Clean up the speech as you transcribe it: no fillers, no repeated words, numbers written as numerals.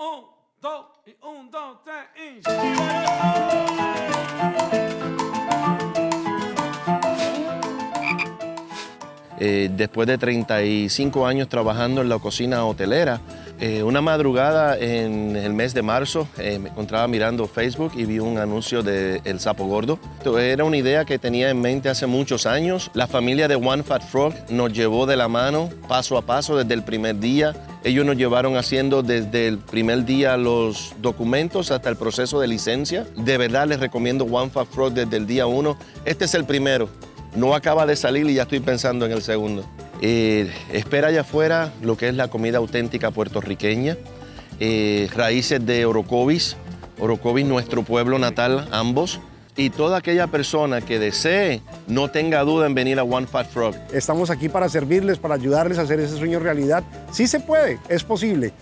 Un, dos, y un, dos, tres, y... Después de 35 años trabajando en la cocina hotelera, una madrugada en el mes de marzo me encontraba mirando Facebook y vi un anuncio de El Sapo Gordo. Era una idea que tenía en mente hace muchos años. La familia de One Fat Frog nos llevó de la mano paso a paso desde el primer día. Ellos nos llevaron haciendo desde el primer día los documentos hasta el proceso de licencia. De verdad les recomiendo One Fat Frog desde el día 1. Este es el primero. No acaba de salir y ya estoy pensando en el segundo. Espera allá afuera lo que es la comida auténtica puertorriqueña, raíces de Orocovis, nuestro pueblo natal, ambos. Y toda aquella persona que desee, no tenga duda en venir a One Fat Frog. Estamos aquí para servirles, para ayudarles a hacer ese sueño realidad. Sí se puede, es posible.